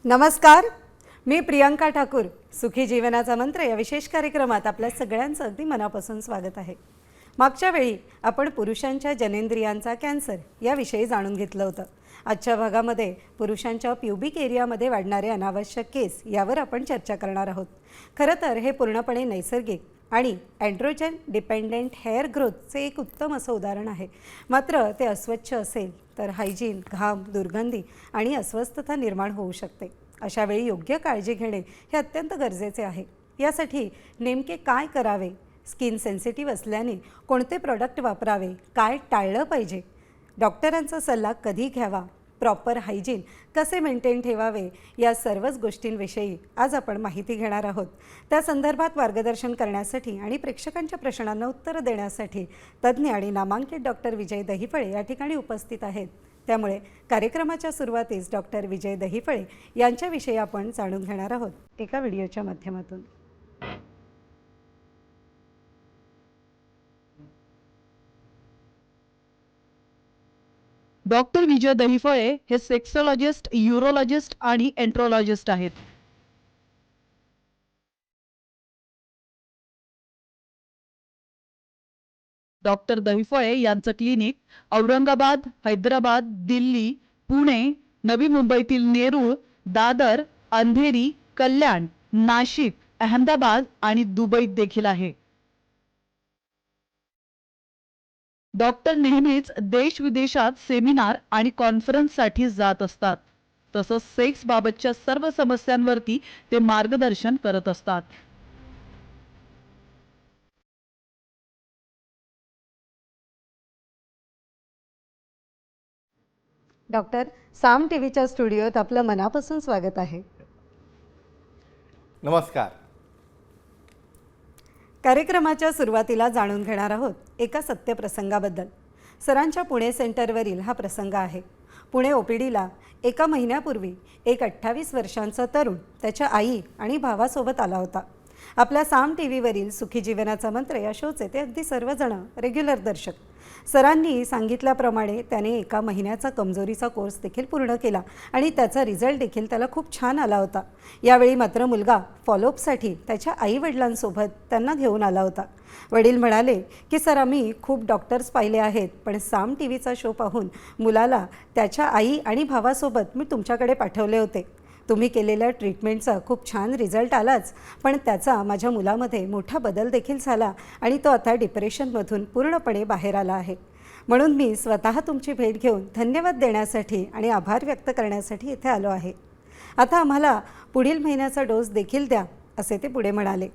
नमस्कार, मी प्रियंका ठाकूर. सुखी जीवनाचा मंत्र या विशेष कार्यक्रमात आपल्या सगळ्यांचं अगदी मनापासून स्वागत आहे. मागच्या वेळी आपण पुरुषांच्या जनेंद्रियांचा कॅन्सर याविषयी जाणून घेतलं होतं. आजच्या भागामध्ये पुरुषांच्या प्युबिक एरियामध्ये वाढणारे अनावश्यक केस यावर आपण चर्चा करणार आहोत. खरं तर हे पूर्णपणे नैसर्गिक आणि अँड्रोजन डिपेंडेंट हेअर ग्रोथचे एक उत्तम असं उदाहरण आहे. मात्र ते अस्वच्छ असेल तर हायजीन, घाम, दुर्गंधी आणि अस्वस्थता निर्माण होऊ शकते. अशा वेळी योग्य काळजी घेणे हे अत्यंत गरजेचे आहे. यासाठी नेमके काय करावे, स्किन सेन्सिटिव्ह असल्याने कोणते प्रोडक्ट वापरावे, काय टाळलं पाहिजे, डॉक्टरांचा सल्ला कधी घ्यावा, प्रॉपर हायजीन कसे मेंटेन ठेवावे, या सर्वच गोष्टींविषयी आज आपण माहिती घेणार आहोत. त्या संदर्भात मार्गदर्शन करण्यासाठी आणि प्रेक्षकांच्या प्रश्नांना उत्तरं देण्यासाठी तज्ज्ञ आणि नामांकित डॉक्टर विजय दहिफळे या ठिकाणी उपस्थित आहेत. त्यामुळे कार्यक्रमाच्या सुरुवातीस डॉक्टर विजय दहिफळे यांच्याविषयी आपण जाणून घेणार आहोत एका व्हिडिओच्या माध्यमातून. डॉक्टर विजय दहिफळे हे सेक्सोलॉजिस्ट, यूरोलॉजिस्ट आणि एंट्रोलॉजिस्ट आहेत. डॉक्टर दहिफळे यांचं क्लिनिक औरंगाबाद, हैदराबाद, दिल्ली, पुणे, नवी मुंबईतील नेरूळ, दादर, अंधेरी, कल्याण, नाशिक, अहमदाबाद आणि दुबईत देखील आहे. डॉक्टर नेहमीच देश विदेशात सेमिनार आणि कॉन्फरन्ससाठी जात असतात. तसंच सेक्स बाबतच्या सर्व समस्यांवरती ते मार्गदर्शन करत असतात. डॉक्टर, साम टीव्हीच्या स्टुडिओत आपलं मनापासून स्वागत आहे. नमस्कार. कार्यक्रमाच्या सुरुवातीला जाणून घेणार आहोत एका सत्यप्रसंगाबद्दल. सरांच्या पुणे सेंटरवरील हा प्रसंग आहे. पुणे ओपीडीला एका महिन्यापूर्वी एक 28 वर्षांचा तरुण त्याच्या आई आणि भावासोबत आला होता. आपल्या साम टीव्हीवरील सुखी जीवनाचा मंत्र या शोचे ते अगदी सर्वजण रेग्युलर दर्शक. सरांनी सांगितल्याप्रमाणे त्याने एका महिन्याचा कमजोरीचा कोर्स देखील पूर्ण केला आणि त्याचा रिझल्ट देखील त्याला खूप छान आला होता. यावेळी मात्र मुलगा फॉलोअपसाठी त्याच्या आईवडिलांसोबत त्यांना घेऊन आला होता. वडील म्हणाले की सर, आम्ही खूप डॉक्टर्स पाहिले आहेत, पण साम टीव्हीचा शो पाहून मुलाला त्याच्या आई आणि भावासोबत मी तुमच्याकडे पाठवले होते. तुम्ही केलेल्या ट्रीटमेंटचा खूप छान रिझल्ट आलाच, पण त्याचा माझ्या मुलामध्ये मोठा बदल देखील झाला आणि तो आता डिप्रेशनमधून पूर्णपणे बाहेर आला आहे. म्हणून मी स्वतः तुमची भेट घेऊन धन्यवाद देण्यासाठी आणि आभार व्यक्त करण्यासाठी इथे आलो आहे. आता आम्हाला पुढील महिन्याचा डोस देखील द्या, असे ते पुढे म्हणाले.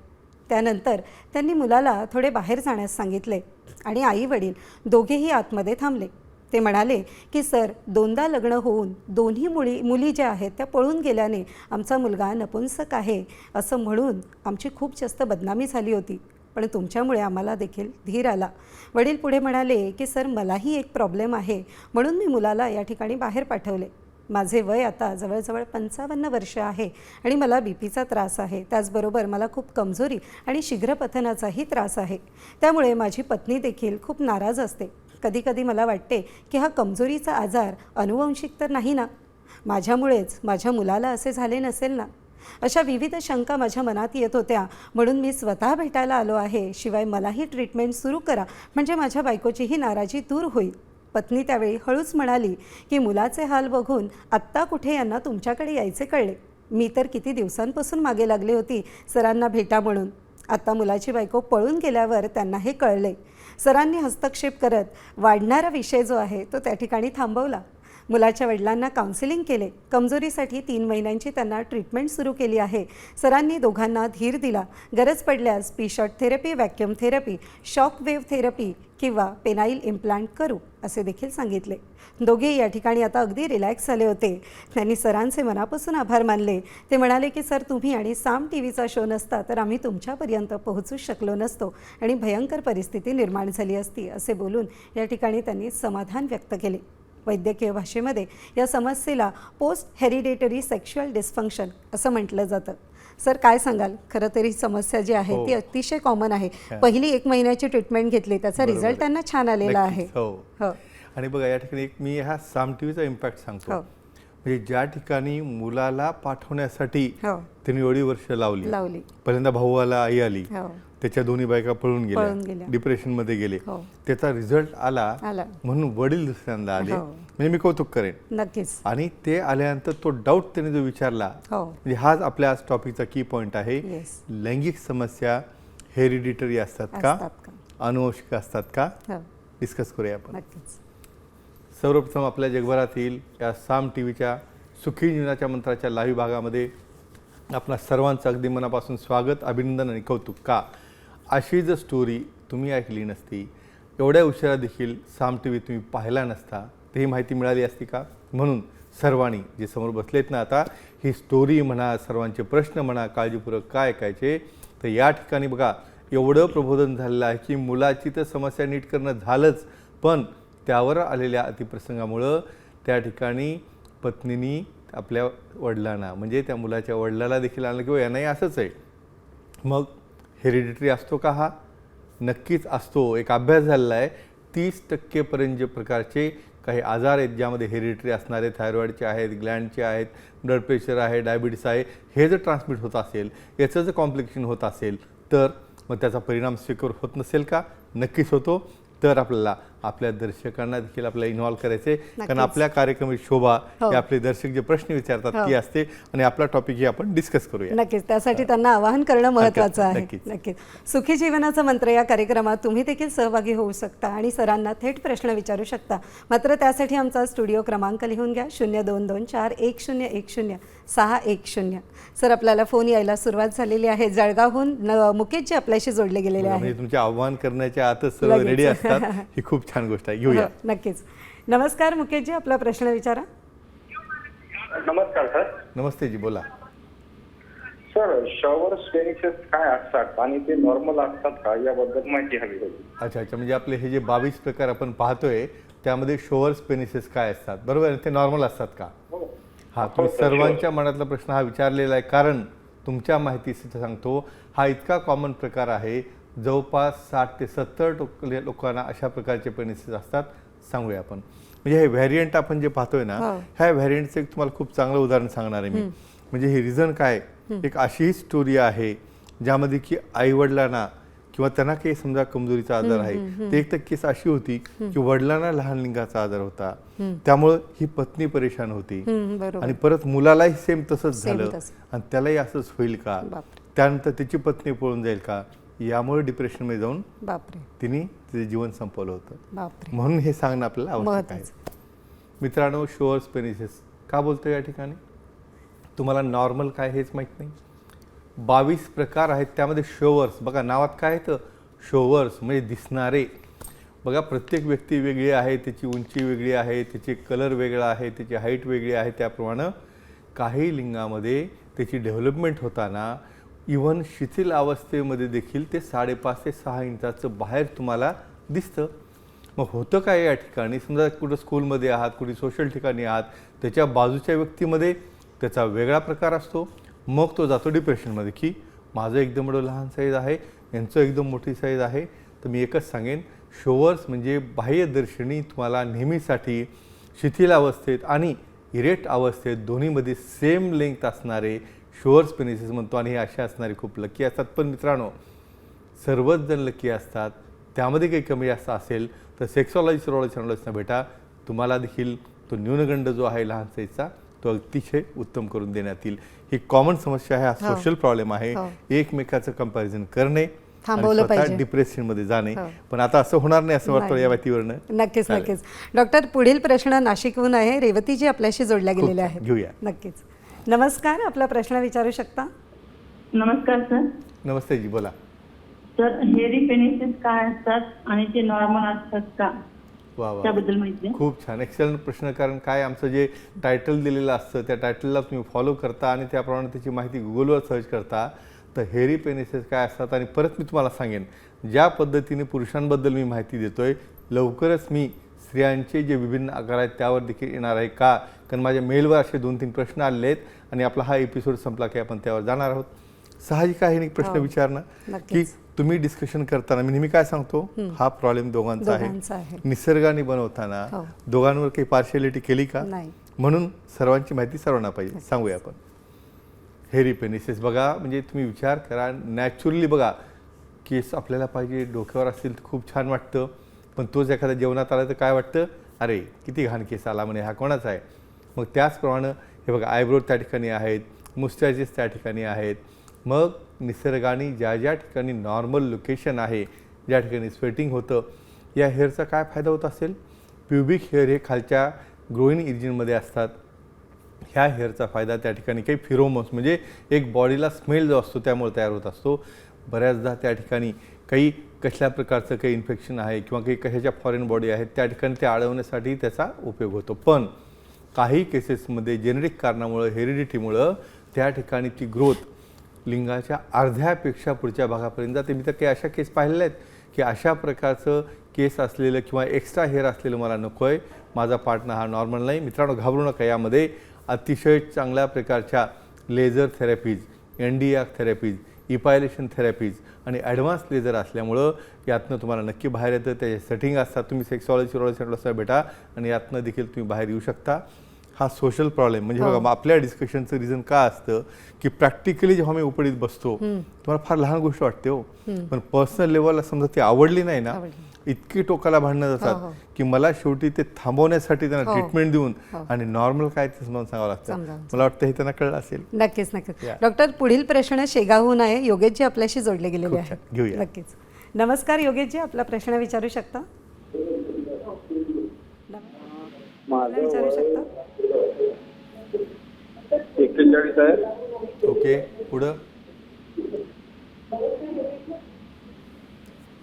त्यानंतर त्यांनी मुलाला थोडे बाहेर जाण्यास सांगितले आणि आई वडील दोघेही आतमध्ये थांबले. ते म्हणाले की सर, दोनदा लग्न होऊन दोन्ही मुली ज्या आहेत त्या पळून गेल्याने आमचा मुलगा नपुंसक आहे असं म्हणून आमची खूप जास्त बदनामी झाली होती, पण तुमच्यामुळे आम्हाला देखील धीर आला. वडील पुढे म्हणाले की सर, मलाही एक प्रॉब्लेम आहे, म्हणून मी मुलाला या ठिकाणी बाहेर पाठवले. माझे वय आता जवळजवळ 55 वर्ष आहे आणि मला बीपीचा त्रास आहे. त्याचबरोबर मला खूप कमजोरी आणि शीघ्रपतनाचाही त्रास आहे. त्यामुळे माझी पत्नी देखील खूप नाराज असते. कधीकधी मला वाटते की हा कमजोरीचा आजार अनुवंशिक तर नाही ना, माझ्यामुळेच माझ्या मुलाला असे झाले नसेल ना. अशा विविध शंका माझ्या मनात येत होत्या, म्हणून मी स्वतः भेटायला आलो आहे. शिवाय मलाही ट्रीटमेंट सुरू करा, म्हणजे माझ्या बायकोचीही नाराजी दूर होईल. पत्नी त्यावेळी हळूच म्हणाली की मुलाचे हाल बघून आत्ता कुठे यांना तुमच्याकडे यायचे कळले. मी तर किती दिवसांपासून मागे लागली होती सरांना भेटा म्हणून. आता मुलाची बायको पळून गेल्यावर त्यांना हे कळले. सरांनी हस्तक्षेप करत वाढणारा विषय जो आहे तो त्या ठिकाणी थांबवला. मुलाच्या वडिलांना काउन्सिलिंग केले. कमजोरीसाठी 3 महिन्यांची त्यांना ट्रीटमेंट सुरू केली आहे. सरांनी दोघांना धीर दिला. गरज पडल्यास P-shot therapy, vacuum therapy, shock wave therapy किंवा पेनाईल इम्प्लांट करू असे देखील सांगितले. दोघेही या ठिकाणी आता अगदी रिलॅक्स झाले होते. त्यांनी सरांचे मनापासून आभार मानले. ते म्हणाले की सर, तुम्ही आणि साम टीव्हीचा शो नसता तर आम्ही तुमच्यापर्यंत पोहोचू शकलो नसतो आणि भयंकर परिस्थिती निर्माण झाली असती, असे बोलून या ठिकाणी त्यांनी समाधान व्यक्त केले. वैद्यकीय भाषेमध्ये या समस्येला पोस्ट हेरिडेटरी सेक्शुअल डिस्फंक्शन असं म्हटलं जातं. सर, काय सांगाल? खरं तर ही समस्या जी आहे ती अतिशय कॉमन आहे. पहिली 1 महिन्याची ट्रीटमेंट घेतली, त्याचा रिझल्ट त्यांना छान आलेला आहे. आणि बघा, या ठिकाणी मी ह्या साम टीव्हीचा इम्पॅक्ट सांगतो. म्हणजे ज्या ठिकाणी मुलाला पाठवण्यासाठी हो त्यांनी एवढी वर्ष लावली, लावली. पहिल्यांदा भाऊ आला, आई आली, हो त्याच्या दोन्ही बायका पळून गेल्या. गेल्या, डिप्रेशनमध्ये गेले, हो त्याचा रिझल्ट आला आला. म्हणून वडील दुसऱ्यांदा आले. हो. म्हणजे मी कौतुक करेन. नक्कीच. आणि ते आल्यानंतर तो डाऊट त्याने जो विचारला, हो म्हणजे हाच आपल्या आज टॉपिकचा की पॉईंट आहे. येस लैंगिक समस्या हेरिडिटरी असतात का, असतात का? अनुवंशिक असतात का, हो डिस्कस करूया आपण. नक्कीच. सर्वप्रथम आपल्या जगभरातील या साम टी व्हीच्या सुखी जीवनाच्या मंत्राच्या लाईव्ह भागामध्ये आपणा सर्वांचं अगदी मनापासून स्वागत, अभिनंदन आणि कौतुक. का अशी जर स्टोरी तुम्ही ऐकली नसती, एवढ्या उशिरा देखील साम टी व्ही तुम्ही पाहिला नसता, तर ही माहिती मिळाली असती का? म्हणून सर्वांनी जे समोर बसलेत ना आता, ही स्टोरी म्हणा, सर्वांचे प्रश्न म्हणा, काळजीपूर्वक काय ऐकायचे. तर या ठिकाणी बघा एवढं प्रबोधन झालेलं आहे की मुलाची तर समस्या नीट करणं झालंच, पण त्यावर आलेल्या अतिप्रसंगामुळं त्या ठिकाणी पत्नीनी आपल्या वडिलांना, म्हणजे त्या मुलाच्या वडिलाला देखील आणलं की यांनाही असंच आहे. मग हेरिडिटरी असतो का? हा नक्कीच असतो. एक अभ्यास झालेला आहे, 30% पर्यंत जे प्रकारचे काही आजार आहेत ज्यामध्ये हेरिडिटरी असणारे, थायरॉईडचे आहेत, ग्लँडचे आहेत, ब्लड प्रेशर आहे, डायबिटीस आहे, हे जर ट्रान्समिट होत असेल, याचं जर कॉम्प्लिकेशन होत असेल, तर मग त्याचा परिणाम स्वीकार होत नसेल का? नक्कीच होतो. तर आपल्याला आपल्या दर्शकांना देखील आपल्याला इन्व्हॉल्व करायचे, कारण आपल्या कार्यक्रमाची शोभा हे आपले दर्शक जे प्रश्न विचारतात ती असते, आणि आपला टॉपिक हे आपण डिस्कस करूया. नक्कीच. त्यासाठी त्यांना आवाहन करणं महत्त्वाचं आहे. नक्कीच. नक्कीच. सुखी जीवनाचा मंत्र या कार्यक्रमात तुम्ही देखील सहभागी होऊ शकता आणि सरांना थेट प्रश्न विचारू शकता. मात्र त्यासाठी आमचा स्टुडिओ क्रमांक लिहून घ्या, 022410106110. सर, आपल्याला फोन यायला सुरुवात झालेली आहे. जळगावहून मुकेशजी आपल्याशी जोडले गेलेले म्हणजे आहेत. तुमचे आव्हान करण्याच्या आतच सर्व रेडी असतात, ही खूप छान गोष्ट आहे. घेऊया. नक्कीच. नमस्कार मुकेशजी, आपला प्रश्न विचारा. नमस्कार सर. नमस्ते जी, बोला. सर, शॉवर पेनिसेस काय असतात आणि ते नॉर्मल असतात का, याबद्दल माहिती हवी होती. अच्छा, म्हणजे आपले हे जे 22 प्रकार आपण पाहतोय त्यामध्ये शोवर्स पेनिसेस काय असतात, बरोबर आहे? ते नॉर्मल असतात का? हा, तुम्ही सर्वांच्या मनातला प्रश्न हा विचारलेला आहे, कारण तुमच्या माहितीसाठी सांगतो, हा इतका कॉमन प्रकार आहे, जवळपास 60 ते 70% लोकांना अशा प्रकारचे पेनिसेस असतात. सांगूया आपण. म्हणजे हे व्हॅरियंट आपण जे पाहतोय ना, ह्या व्हॅरियंटचं एक तुम्हाला खूप चांगलं उदाहरण सांगणार आहे मी. म्हणजे हे रिझन काय, एक अशी स्टोरी आहे ज्यामध्ये की आईवडिलांना किंवा त्यांना काही समजा कमजोरीचा आजार आहे, ते एक तर केस अशी होती की वडिलांना लहान लिंगाचा आजार होता, त्यामुळं ही पत्नी परेशान होती, आणि परत मुलालाही सेम तसंच झालं, आणि त्यालाही असंच होईल का, त्यानंतर त्याची पत्नी पळून जाईल का, यामुळे डिप्रेशनमध्ये जाऊन तिने तिचे जीवन संपवलं होतं. म्हणून हे सांगणं आपल्याला आवश्यक आहे. मित्रांनो, शोवर्स पेनिसेस का बोलतो या ठिकाणी? तुम्हाला नॉर्मल काय हेच माहीत नाही. 22 प्रकार आहेत, त्यामध्ये शोवर्स बघा, नावात काय आहे तर शोवर्स म्हणजे दिसणारे. बघा, प्रत्येक व्यक्ती वेगळी आहे, त्याची उंची वेगळी आहे, त्याचे कलर वेगळा आहे, त्याची हाईट वेगळी आहे. त्याप्रमाणे काही लिंगामध्ये त्याची डेव्हलपमेंट होताना इव्हन शिथिल अवस्थेमध्ये देखील ते 5.5 ते 6 इंचाचं बाहेर तुम्हाला दिसतं. मग होतं काय या ठिकाणी, समजा कुठं स्कूलमध्ये आहात, कुठे सोशल ठिकाणी आहात, त्याच्या बाजूच्या व्यक्तीमध्ये त्याचा वेगळा प्रकार असतो, मग तो जातो डिप्रेशनमध्ये की माझं एकदम एवढं लहान साईज आहे, यांचं एकदम मोठी साईज आहे. तर मी एकच सांगेन, शोवर्स म्हणजे बाह्यदर्शनी तुम्हाला नेहमीसाठी शिथिल अवस्थेत आणि इरेक्ट अवस्थेत दोन्हीमध्ये सेम लेंथ असणारे शोवर्स पेनिसेस म्हणतो, आणि हे असे असणारे खूप लकी असतात. पण मित्रांनो, सर्वच जण लकी असतात, त्यामध्ये काही कमी जास्त असेल तर सेक्सॉलॉजी सर्वॉलॉजी चॅनल्सना भेटा, तुम्हाला देखील तो न्यूनगंड जो आहे लहान साईजचा तो अतिशय उत्तम करून देण्यात येईल. ही कॉमन समस्या आहे, हा सोशल प्रॉब्लेम आहे. एकमेकाचं कंपॅरिझन करणे, डिप्रेशनमध्ये जाणे, पण आता असं होणार नाही असं वाटतं या व्यक्तीवरनं. नक्कीच नक्कीच. डॉक्टर, पुढील प्रश्न नाशिकहून आहे. रेवतीजी आपल्याशी जोडल्या गेलेल्या आहेत. घेऊया. नक्कीच. नमस्कार, आपला प्रश्न विचारू शकता. नमस्कार सर. नमस्ते जी, बोला. सर, हेरी पेनिसेस काय असतात आणि ते नॉर्मल असतात का, वा वा, त्याबद्दल माहिती आहे. खूप छान, एक्सलंट प्रश्न. कारण काय, आमचं जे टायटल दिलेलं असतं त्या टायटलला तुम्ही फॉलो करता आणि त्याप्रमाणे त्याची माहिती गुगलवर सर्च करता, तर हेरी पेनिसेस काय असतात. आणि परत मी तुम्हाला सांगेन, ज्या पद्धतीने पुरुषांबद्दल मी माहिती देतोय, लवकरच मी स्त्रियांचे जे विभिन्न आकार आहेत त्यावर देखील येणार आहे. का, कारण माझ्या मेलवर असे 2-3 प्रश्न आलेले आहेत, आणि आपला हा एपिसोड संपला की आपण त्यावर जाणार आहोत. साहजिक आहे एक प्रश्न विचारणं की तुम्ही डिस्कशन करताना मी नेहमी काय सांगतो, हा प्रॉब्लेम दोघांचा आहे. निसर्गाने बनवताना दोघांवर काही पार्शियलिटी केली का? म्हणून सर्वांची माहिती सर्वांना पाहिजे. सांगूया आपण. हेअरी पेनिसेस बघा, म्हणजे तुम्ही विचार करा, नॅचरली बघा, केस आपल्याला पाहिजे, डोक्यावर असतील तर खूप छान वाटतं, पण तोच एखाद्या जेवणात आला तर काय वाटतं, अरे किती घाण केस आला म्हणे, हा कोणाचा आहे. मग त्याचप्रमाणे हे बघा, आयब्रो त्या ठिकाणी आहेत, मुस्टॅचेस त्या ठिकाणी आहेत. मग निसर्गाने ज्या ज्या ठिकाणी नॉर्मल लोकेशन आहे, ज्या ठिकाणी स्वेटिंग होतं, या हेअरचा काय फायदा होत असेल. प्युबिक हेअर हे खालच्या ग्रोईन रिजनमध्ये असतात. ह्या हेअरचा फायदा त्या ठिकाणी काही फिरोमोन्स म्हणजे एक बॉडीला स्मेल जो असतो त्यामुळे तयार होत असतो. बऱ्याचदा त्या ठिकाणी काही कसल्या प्रकारचं काही इन्फेक्शन आहे किंवा काही कशाच्या फॉरेन बॉडी आहेत त्या ठिकाणी ते अडवण्यासाठी त्याचा उपयोग होतो. पण काही केसेसमध्ये जेनेटिक कारणामुळं, हेरिडिटीमुळं त्या ठिकाणी ती ग्रोथ लिंगाच्या अर्ध्यापेक्षा पुढच्या भागापर्यंत जाते. मी तर काही अशा केस पाहिलेल्या आहेत की अशा प्रकारचं केस असलेलं किंवा एक्स्ट्रा हेअर असलेलं मला नको आहे, माझा पार्टनर हा नॉर्मल नाही. मित्रांनो, घाबरू नका. यामध्ये अतिशय चांगल्या प्रकारच्या laser therapies, NDR therapies, epilation therapies आणि ॲडव्हान्स लेझर असल्यामुळं यातनं तुम्हाला नक्की बाहेर येतं. त्याचे सेटिंग असतात. तुम्ही सेक्सॉलॉजी सेंटरला भेटा आणि यातनं देखील तुम्ही बाहेर येऊ शकता. हा सोशल प्रॉब्लेम म्हणजे बघा, आपल्या डिस्कशनचं रिझन काय असतं की प्रॅक्टिकली जेव्हा मी उपडीत बसतो तुम्हाला फार लहान गोष्ट वाटते हो, पण पर्सनल लेवलला समजा ती आवडली नाही ना, इतकी टोकाला भांडणं जातात की मला शेवटी ते थांबवण्यासाठी त्यांना ट्रीटमेंट देऊन आणि नॉर्मल काय ते समजावून सांगावं लागतं. मला वाटतं हे त्यांना कळलं असेल. नक्कीच नक्कीच. डॉक्टर, पुढील प्रश्न शेगावहून आहे. योगेशजी आपल्याशी जोडले गेलेले खूप छान. आहेत. घेऊया. नक्कीच. नमस्कार योगेशजी, आपला प्रश्न विचारू शकता. विचारू शकता. 41 आहे. ओके, पुढं.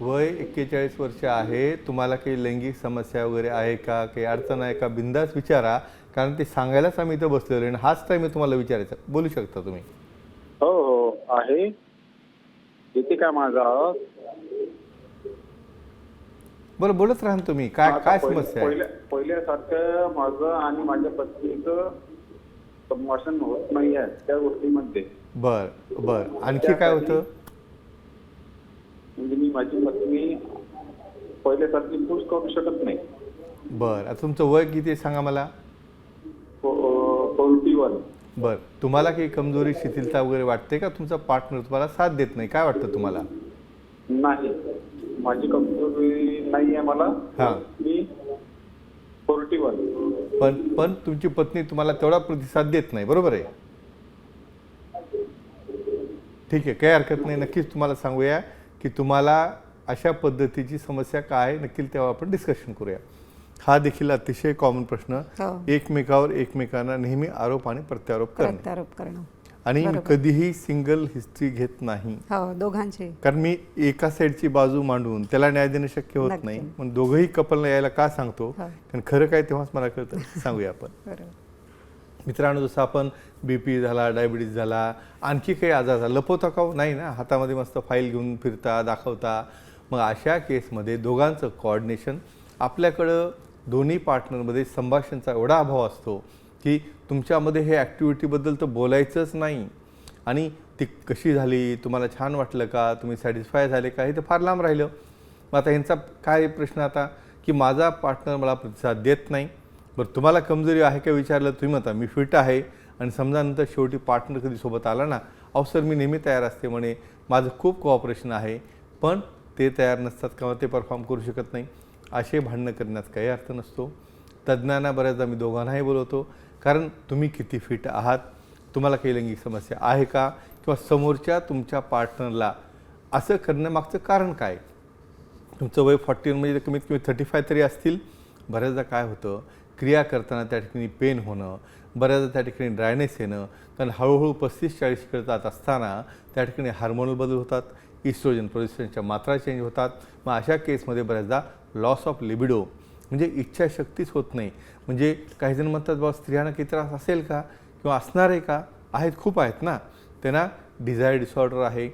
वय 41 वर्ष आहे. तुम्हाला काही लैंगिक समस्या वगैरे आहे का, काही अडचण आहे का, बिंदास विचारा, कारण ते सांगायलाच आम्ही इथं बसलेलो आणि हाच टाईम आहे तुम्हाला विचारायचा. बोलू शकता तुम्ही. हो हो आहे. येते का माझा आवाज? बरं, बोलत राहा ना तुम्ही. काय काय समस्या आहे. पहिल्यासारखं माझं आणि माझ्या पत्नीचं संभाषण होत नाही आहे त्या गोष्टीमध्ये. बर बर, आणखी काय होतं. म्हणजे मी माझी पत्नी पहिल्यासारखी खुश करू शकत नाही. बर, आता तुमचं वय किती आहे सांगा मला. 41. बर, तुम्हाला काही कमजोरी, शिथिलता वगैरे वाटते का. तुमचा पार्टनर तुम्हाला साथ देत नाही, काय वाटतं तुम्हाला. नाही, माझी कमजोरी नाही आहे मला. हां, मी 41. पण तुमची पत्नी तुम्हाला तेवढा प्रतिसाद देत नाही, बरोबर आहे. ठीक आहे, काही हरकत नाही. नक्कीच तुम्हाला सांगूया की तुम्हाला अशा पद्धतीची समस्या काय आहे, नक्की तेव्हा आपण डिस्कशन करूया. हा देखील अतिशय कॉमन प्रश्न. एकमेकावर एकमेकांना नेहमी आरोप आणि प्रत्यारोप करणं. आणि मी कधीही सिंगल हिस्ट्री घेत नाही, दोघांची. कारण मी एका साईडची बाजू मांडून त्याला न्याय देणं शक्य होत नाही. पण दोघंही कपलला यायला का सांगतो, कारण खरं काय तेव्हाच मला कळतं. सांगूया आपण. मित्रांनो, जसं आपण BP झाला, डायबिटीज झाला, आणखी काही आजार झाला, लपवता का नाही ना, हातामध्ये मस्त फाईल घेऊन फिरता, दाखवता. मग अशा केसमध्ये दोघांचं कोऑर्डिनेशन, आपल्याकडं दोन्ही पार्टनरमध्ये संभाषणाचा एवढा अभाव असतो की तुमच्यामध्ये हे ॲक्टिव्हिटीबद्दल तर बोलायचंच नाही, आणि ती कशी झाली, तुम्हाला छान वाटलं का, तुम्ही सॅटिस्फाय झाले का, हे तर फार लांब राहिलं. मग आता ह्यांचा काय प्रश्न आता की माझा पार्टनर मला प्रतिसाद देत नाही. बरं, तुम्हाला कमजोरी आहे का विचारलं, तुम्ही म्हणता मी फिट आहे, आणि समजा नंतर शेवटी पार्टनर कधी सोबत आला ना, अहो सर मी नेहमी तयार असते म्हणे, माझं खूप कोऑपरेशन आहे, पण ते तयार नसतात किंवा ते परफॉर्म करू शकत नाही. असे भांडणं करण्यात काही अर्थ नसतो. तज्ज्ञांना बऱ्याचदा मी दोघांनाही बोलवतो, कारण तुम्ही किती फिट आहात, तुम्हाला काही लैंगिक समस्या आहे का, किंवा समोरच्या तुमच्या पार्टनरला असं करण्यामागचं कारण काय. तुमचं वय 41 म्हणजे कमीत कमी 35 तरी असतील. बऱ्याचदा काय होतं, क्रिया करताना त्या ठिकाणी पेन होणं, बऱ्याचदा त्या ठिकाणी ड्रायनेस येणं, कारण हळूहळू 35-40 जात असताना त्या ठिकाणी हार्मोनल बदल होतात, इस्ट्रोजन प्रोजेस्टेरॉनच्या मात्रा चेंज होतात. मग अशा केसमध्ये बऱ्याचदा लॉस ऑफ लिबिडो म्हणजे इच्छाशक्तीच होत नाही. म्हणजे काही जण म्हणतात बाबा स्त्रियांना काही त्रास असेल का किंवा असणार आहे का, आहेत, खूप आहेत ना. त्यांना डिझायर डिसऑर्डर आहे,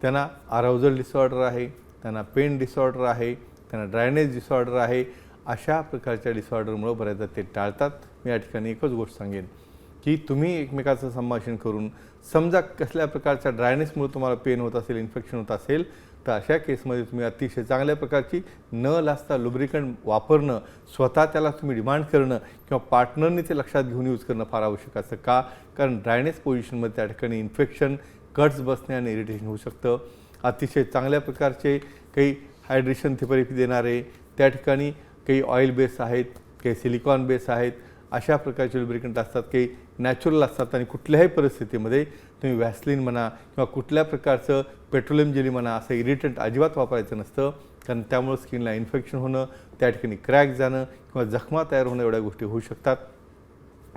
त्यांना अराउजल डिसऑर्डर आहे, त्यांना पेन डिसऑर्डर आहे, त्यांना ड्रायनेस डिसऑर्डर आहे. अशा प्रकारच्या डिसऑर्डरमुळे बऱ्याचदा ते टाळतात. मी या ठिकाणी एकच गोष्ट सांगेन की तुम्ही एकमेकाचं संभाषण करून, समजा कसल्या प्रकारच्या ड्रायनेसमुळे तुम्हाला पेन होत असेल, इन्फेक्शन होत असेल, तर अशा केसमध्ये तुम्ही अतिशय चांगल्या प्रकारची न लाजता लुब्रिकंट वापरणं, स्वतः त्याला तुम्ही डिमांड करणं किंवा पार्टनरने ते लक्षात घेऊन यूज करणं फार आवश्यक असतं. का? कारण ड्रायनेस पोझिशनमध्ये त्या ठिकाणी इन्फेक्शन, कट्स बसणे आणि इरिटेशन होऊ शकतं. अतिशय चांगल्या प्रकारचे काही हायड्रेशन थेरपी देणारे, त्या ठिकाणी काही ऑइल बेस आहेत, काही सिलिकॉन बेस आहेत, अशा प्रकारचे लुब्रिकंट असतात, काही नॅचरल असतात आणि कुठल्याही परिस्थितीमध्ये तुम्ही व्हॅसलिन म्हणा किंवा कुठल्या प्रकारचं पेट्रोलियम जेली म्हणा असं इरिटंट अजिबात वापरायचं नसतं. कारण त्यामुळे स्किनला इन्फेक्शन होणं, त्या ठिकाणी क्रॅक जाणं किंवा जखमा तयार होणं एवढ्या गोष्टी होऊ शकतात.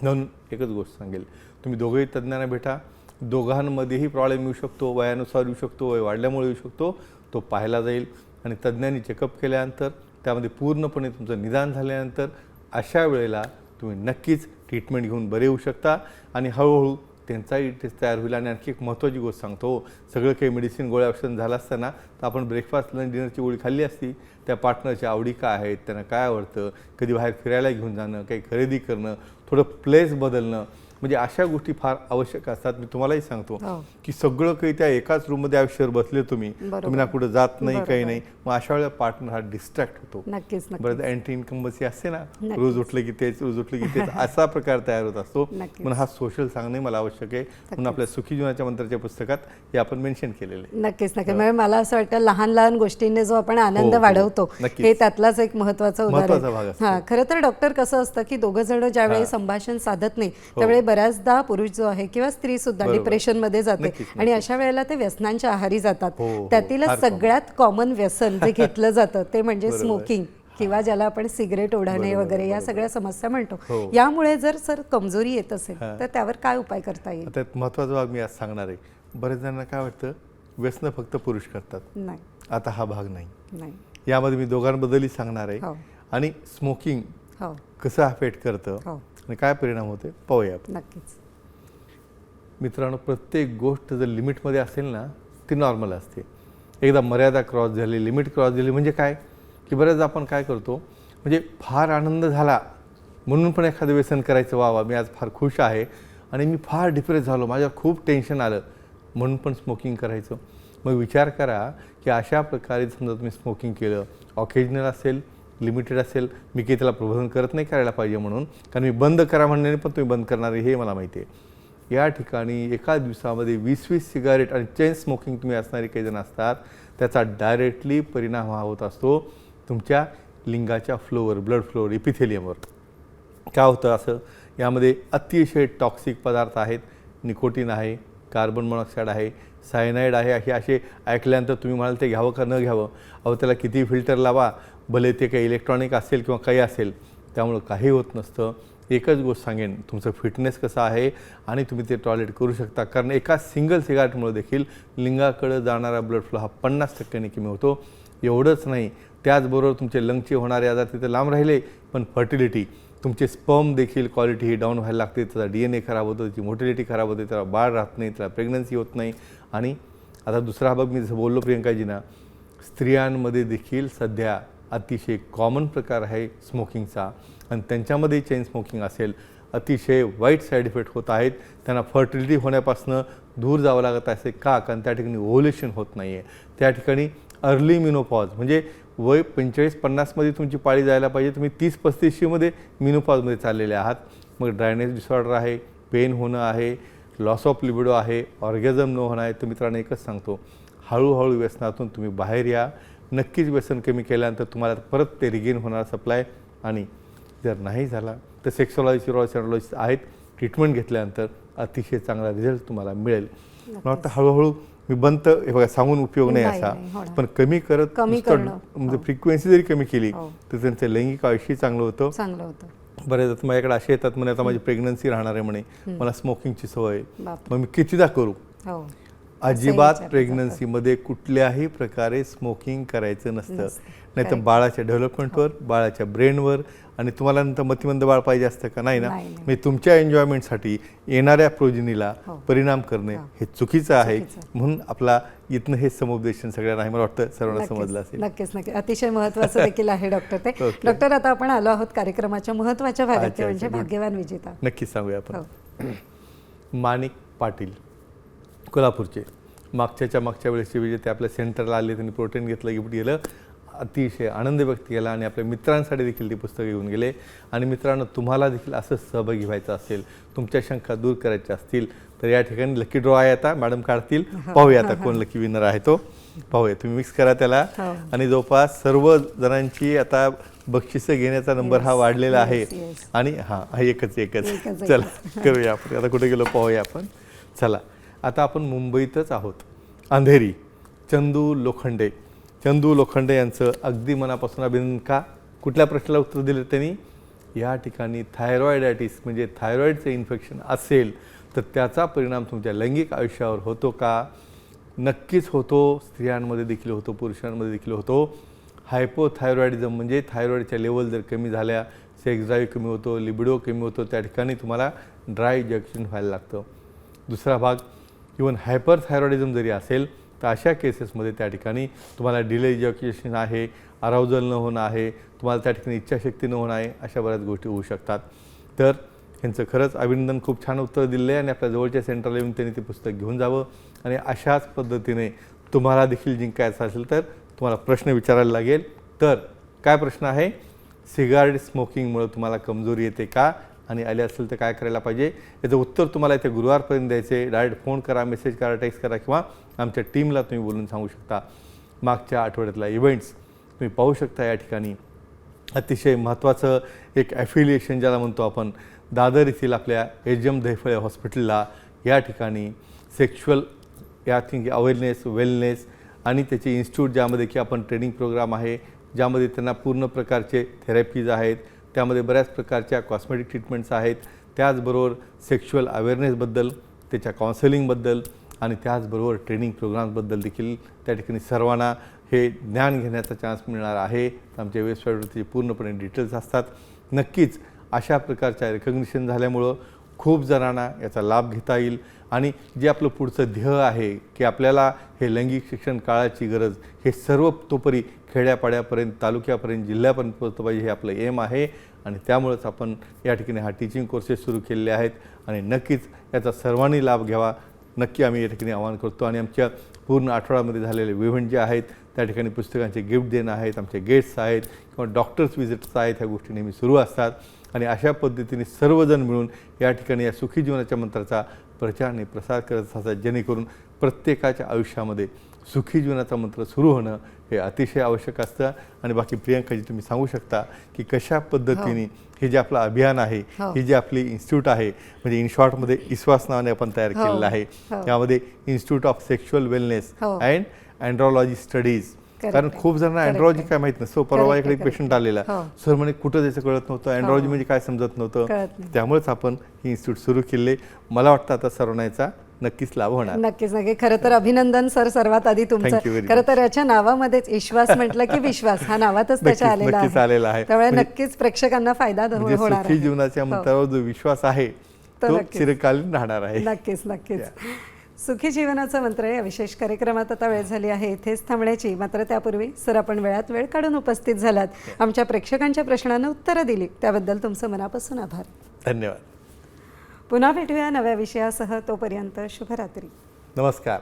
म्हणून एकच गोष्ट सांगेल, तुम्ही दोघंही तज्ज्ञांना भेटा. दोघांमध्येही प्रॉब्लेम येऊ शकतो, वयानुसार येऊ शकतो, वय वाढल्यामुळे येऊ शकतो, तो पाहायला जाईल आणि तज्ज्ञांनी चेकअप केल्यानंतर त्यामध्ये पूर्णपणे तुमचं निदान झाल्यानंतर अशा वेळेला तुम्ही नक्कीच ट्रीटमेंट घेऊन बरे होऊ शकता आणि हळूहळू त्यांचाही टेस्ट तयार होईल. आणि आणखी एक महत्त्वाची गोष्ट सांगतो, सगळं काही मेडिसिन गोळ्या औषध झालं असताना तर आपण ब्रेकफास्ट लंच डिनरची गोळी खाल्ली असती. त्या पार्टनरच्या आवडी काय आहेत, त्यांना काय आवडतं, कधी बाहेर फिरायला घेऊन जाणं, काही खरेदी करणं, थोडं प्लेस बदलणं, म्हणजे अशा गोष्टी फार आवश्यक असतात. मी तुम्हालाही सांगतो की सगळं काही त्या एकाच रूममध्ये आयुष्यभर बसले तुम्ही ना कुठं जात नाही, काही नाही, मग अशा वेळेला पार्टनर हा डिस्ट्रॅक्ट होतो. नक्कीच बरं, अँटी इन्कम्बन्सी असते ना, रोज उठले की तेच, रोज उठले की तेच, असा प्रकार तयार होत असतो. म्हणून हा सोशल सांगणे मला आवश्यक आहे. म्हणून आपल्या सुखी जीवनाच्या मंत्राच्या पुस्तकात हे आपण मेन्शन केलेलं आहे. नक्कीच. म्हणजे मला असं वाटतं लहान लहान गोष्टींनी जो आपण आनंद वाढवतो हे त्यातलाच एक महत्त्वाचं उदाहरण. हां, खरं तर डॉक्टर कसं असतं की दोघं जण ज्यावेळी संभाषण साधत नाही त्यावेळी बऱ्याचदा पुरुष जो आहे किंवा स्त्री सुद्धा डिप्रेशन मध्ये जाते आणि अशा वेळेला ते व्यसनांच्या आहारी जातात. त्यातील सगळ्यात कॉमन व्यसन जे घेतलं जातं ते म्हणजे स्मोकिंग किंवा ज्याला आपण सिगरेट ओढणे वगैरे या सगळ्या समस्या म्हणतो. यामुळे जर कमजोरी येत असेल तर त्यावर काय उपाय करता येईल? आता महत्त्वाचा भाग मी आज सांगणार आहे. बरेच जणांना काय वाटतं व्यसन फक्त पुरुष करतात. नाही, आता हा भाग नाही. नाही, यामध्ये मी दोघांबद्दलही सांगणार आहे आणि स्मोकिंग कसं अफेक्ट करतं आणि काय परिणाम होते पाहूया आपण. नक्कीच. मित्रांनो, प्रत्येक गोष्ट जर लिमिटमध्ये असेल ना ती नॉर्मल असते. एकदा मर्यादा क्रॉस झाली, लिमिट क्रॉस झाली म्हणजे काय की बऱ्याचदा आपण काय करतो, म्हणजे फार आनंद झाला म्हणून पण एखादं व्यसन करायचं, वा मी आज फार खुश आहे आणि मी फार डिप्रेस झालो, माझ्यावर खूप टेन्शन आलं म्हणून पण स्मोकिंग करायचं. मग विचार करा की अशा प्रकारे समजा तुम्ही स्मोकिंग केलं, ऑकेजनल असेल, लिमिटेड असेल, मी काही त्याला प्रबोधन करत नाही करायला पाहिजे म्हणून, कारण मी बंद करा म्हणण्याने पण तुम्ही बंद करणार हे मला माहिती आहे. या ठिकाणी एका दिवसामध्ये 20-20 सिगारेट आणि चेन स्मोकिंग तुम्ही असणारे काही जण असतात, त्याचा डायरेक्टली परिणाम हा होत असतो तुमच्या लिंगाच्या फ्लोवर, ब्लड फ्लोवर, इपिथेलियमवर. काय होतं असं, यामध्ये अतिशय टॉक्सिक पदार्थ आहेत. निकोटीन आहे, कार्बन मोनॉक्साईड आहे, सायनाईड आहे. असे ऐकल्यानंतर तुम्ही म्हणाल ते घ्यावं का न घ्यावं? अहो, त्याला किती फिल्टर लावा, भले ते काही इलेक्ट्रॉनिक असेल किंवा काही असेल, त्यामुळं काही होत नसतं. एकच गोष्ट सांगेन, तुमचं फिटनेस कसं आहे आणि तुम्ही ते टॉयलेट करू शकता. कारण एका सिंगल सिगारेटमुळे देखील लिंगाकडे जाणारा ब्लड फ्लो हा 50% कमी होतो. एवढंच नाही, त्याचबरोबर तुमचे लंगचे होणारे आजार तिथे लांब राहिले, पण फर्टिलिटी, तुमचे स्पर्म देखील क्वालिटी ही डाऊन व्हायला लागते, त्याचा DNA खराब होतो, त्याची मोटिलिटी खराब होते, त्याला बाळ राहत नाही, त्याला प्रेग्नन्सी होत नाही. आणि आता दुसरा भाग मी जसं बोललो प्रियंकाजींना, स्त्रियांमध्ये देखील सध्या अतिशय कॉमन प्रकार आहे स्मोकिंगचा आणि त्यांच्यामध्ये चेन स्मोकिंग असेल, अतिशय वाईट साईड इफेक्ट होत आहेत. त्यांना फर्टिलिटी होण्यापासून दूर जावं लागत असे. का? कारण त्या ठिकाणी ओव्ह्युलेशन होत नाही आहे. त्या ठिकाणी अर्ली मिनोपॉज, म्हणजे वय 45-50मध्ये तुमची पाळी जायला पाहिजे, तुम्ही 30-35मध्ये मिनोपॉजमध्ये चाललेले आहात. मग ड्रायनेस डिसऑर्डर आहे, पेन होणं आहे, लॉस ऑफ लिबिडो आहे, ऑर्गॅझम न होणं आहे. तर मित्रांनो एकच सांगतो, हळूहळू व्यसनातून तुम्ही बाहेर या. नक्कीच व्यसन कमी केल्यानंतर तुम्हाला परत ते रिगेन होणार सप्लाय. आणि जर नाही झाला तर सेक्सॉलॉजी, न्यूरोलॉजिस्ट आहेत, ट्रीटमेंट घेतल्यानंतर अतिशय चांगला रिझल्ट तुम्हाला मिळेल. मला वाटतं हळूहळू मी बंद, हे बघा सांगून उपयोग नाही असा, पण कमी म्हणजे फ्रिक्वेन्सी जरी कमी केली तर त्यांचं लैंगिक आयुष्य चांगलं होतं. बरेचदा माझ्याकडे असे येतात म्हणे, आता माझी प्रेग्नन्सी राहणार आहे म्हणे, मला स्मोकिंगची सवय, मग मी कितीदा करू? अजिबात प्रेग्नन्सीमध्ये कुठल्याही प्रकारे स्मोकिंग करायचं नसतं. नाही तर बाळाच्या डेव्हलपमेंटवर, बाळाच्या ब्रेनवर, आणि तुम्हाला नंतर मतिमंद बाळ पाहिजे असतं का? नाही ना. म्हणजे तुमच्या एन्जॉयमेंटसाठी येणाऱ्या प्रोजिनीला परिणाम करणे हे चुकीचं आहे. म्हणून आपला इथनं हे समुपदेशन सगळ्यांना मला वाटतं सर्वांना समजलं असेल. नक्कीच. अतिशय महत्त्वाचं देखील आहे डॉक्टर ते. डॉक्टर, आता आपण आलो आहोत कार्यक्रमाच्या महत्त्वाच्या भागात, म्हणजे भाग्यवान विजेता. नक्कीच सांगूया आपण. माणिक पाटील कोल्हापूरचे, मागच्या वेळेसचे विजेते आपल्या सेंटरला आले, त्यांनी प्रोटीन घेतलं, गिफ्ट गेलं, अतिशय आनंद व्यक्त केला आणि आपल्या मित्रांसाठी देखील ती पुस्तकं घेऊन गेले. आणि मित्रांनो, तुम्हाला देखील असं सहभागी व्हायचं असेल, तुमच्या शंका दूर करायच्या असतील तर या ठिकाणी लकी ड्रॉ आहे, आता मॅडम काढतील, पाहूया आता कोण लकी विनर आहे तो, पाहूया. तुम्ही मिक्स करा त्याला. आणि जवळपास सर्व जणांची आता बक्षिसं घेण्याचा नंबर हा वाढलेला आहे. आणि हा एकच चला करूया आपण, आता कुठे गेलो पाहूया आपण. चला, आता आपण मुंबईतच आहोत, अंधेरी. चंदू लोखंडे यांचं अगदी मनापासून अभिनंदन. का? कुठल्या प्रश्नाला उत्तर दिलं त्यांनी? या ठिकाणी थायरॉइडायटिस म्हणजे थायरॉइडचं इन्फेक्शन असेल तर त्याचा परिणाम तुमच्या लैंगिक आयुष्यावर होतो का? नक्कीच होतो. स्त्रियांमध्ये देखील होतो, पुरुषांमध्ये देखील होतो. हायपोथायरॉइडिझम म्हणजे थायरॉइडच्या लेवल जर कमी झाल्या, सेक्स ड्राईव्ह कमी होतो, लिबिडो कमी होतो, त्या ठिकाणी तुम्हाला ड्राय इजॅक्युलेशन व्हायला लागतं. दुसरा भाग, इव्हन हायपरथायरॉइडिझम जरी असेल तर अशा केसेसमध्ये त्या ठिकाणी तुम्हाला डिले इजॅक्युलेशन आहे, अराउजल न होणं आहे, तुम्हाला त्या ठिकाणी इच्छाशक्ती न होणं आहे, अशा बऱ्याच गोष्टी होऊ शकतात. तर ह्यांचं खरंच अभिनंदन, खूप छान उत्तर दिलं आहे आणि आपल्या जवळच्या सेंटरला येऊन त्यांनी ते पुस्तक घेऊन जावं. आणि अशाच पद्धतीने तुम्हाला देखील जिंकायचं असेल तर तुम्हाला प्रश्न विचारायला लागेल. तर काय प्रश्न आहे? सिगारेट स्मोकिंगमुळे तुम्हाला कमजोरी येते का? आणि आले असेल तर काय करायला पाहिजे? याचं उत्तर तुम्हाला इथे गुरुवारपर्यंत द्यायचे. डायरेक्ट फोन करा, मेसेज करा, टेक्स्ट करा किंवा आमच्या टीमला तुम्ही बोलून सांगू शकता. मागच्या आठवड्यातला इव्हेंट्स तुम्ही पाहू शकता. या ठिकाणी अतिशय महत्त्वाचं एक ॲफिलिएशन ज्याला म्हणतो आपण, दादर येथील आपल्या एच.एम. दहिफळे हॉस्पिटलला या ठिकाणी सेक्शुअल या थिंग अवेअरनेस, वेलनेस आणि त्याचे इन्स्टिट्यूट, ज्यामध्ये की आपण ट्रेनिंग प्रोग्राम आहे, ज्यामध्ये त्यांना पूर्ण प्रकारचे थेरपीज आहेत, त्यामध्ये बऱ्याच प्रकारच्या कॉस्मेटिक ट्रीटमेंट्स आहेत, त्याचबरोबर सेक्शुअल अवेअरनेसबद्दल, त्याच्या काउन्सिलिंगबद्दल आणि त्याचबरोबर ट्रेनिंग प्रोग्राम्सबद्दल देखील त्या ठिकाणी सर्वांना हे ज्ञान घेण्याचा चान्स मिळणार आहे. आमच्या वेबसाईटवरती पूर्णपणे डिटेल्स असतात. नक्कीच अशा प्रकारच्या रिकग्निशन झाल्यामुळं खूप जणांना याचा लाभ घेता येईल. आणि जे आपलं पुढचं ध्येय आहे की आपल्याला हे लैंगिक शिक्षण काळाची गरज, हे सर्व तोपरी खेड्यापाड्यापर्यंत, तालुक्यापर्यंत, जिल्ह्यापर्यंत पोहोचलं पाहिजे, हे आपलं एम आहे. आणि त्यामुळंच आपण या ठिकाणी हा टीचिंग कोर्सेस सुरू केलेले आहेत. आणि नक्कीच याचा सर्वांनी लाभ घ्यावा, नक्की आम्ही या ठिकाणी आवाहन करतो. आणि आमच्या पूर्ण आठवड्यामध्ये झालेले इव्हेंट जे आहेत त्या ठिकाणी पुस्तकांचे गिफ्ट देणं आहेत, आमचे गेस्ट्स आहेत किंवा डॉक्टर्स विजिट्स आहेत, ह्या गोष्टी नेहमी सुरू असतात. आणि अशा पद्धतीने सर्वजण मिळून या ठिकाणी या सुखी जीवनाच्या मंत्राचा प्रचार आणि प्रसार करत असतात, जेणेकरून प्रत्येकाच्या आयुष्यामध्ये सुखी जीवनाचा मंत्र सुरू होणं हे अतिशय आवश्यक असतं. आणि बाकी प्रियंकाजी तुम्ही सांगू शकता की कशा पद्धतीने हे जे आपलं अभियान आहे, ही जी आपली इन्स्टिट्यूट आहे, म्हणजे इन शॉर्टमध्ये इस्वास नावाने आपण तयार केलेलं आहे, त्यामध्ये institute of sexual wellness and andrology studies. कारण खूप जणांना अँड्रॉलॉजी काय माहीत नसतं. परवा इकडे एक पेशंट आलेला, सर म्हणे कुठं जायचं कळत नव्हतं, अँड्रॉलॉजी म्हणजे काय समजत नव्हतं. त्यामुळेच आपण ही इन्स्टिट्यूट सुरू केले. मला वाटतं आता सर्वांना याचा नक्कीच लाभ होणार. नक्कीच. खरं तर अभिनंदन सर, सर्वात आधी तुमचं. खरं तर याच्या नावामध्येच विश्वास म्हटलं की विश्वास हा नावातच त्याच्या आलेला आहे. त्यामुळे नक्कीच प्रेक्षकांना फायदा होणार. सुखी जीवनाच्या मंत्रावर जो विश्वास आहे तो चिरकालीन राहणार आहे. नक्कीच. सुखी जीवनाचा मंत्र या विशेष कार्यक्रमात आता वेळ झाली आहे इथेच थांबण्याची. मात्र त्यापूर्वी सर, आपण वेळात वेळ काढून उपस्थित झालात, आमच्या प्रेक्षकांच्या प्रश्नांना उत्तरं दिली, त्याबद्दल तुमचं मनापासून आभार. धन्यवाद. पुन्हा भेटूया नव्या विषयासह. तोपर्यंत शुभरात्री. नमस्कार.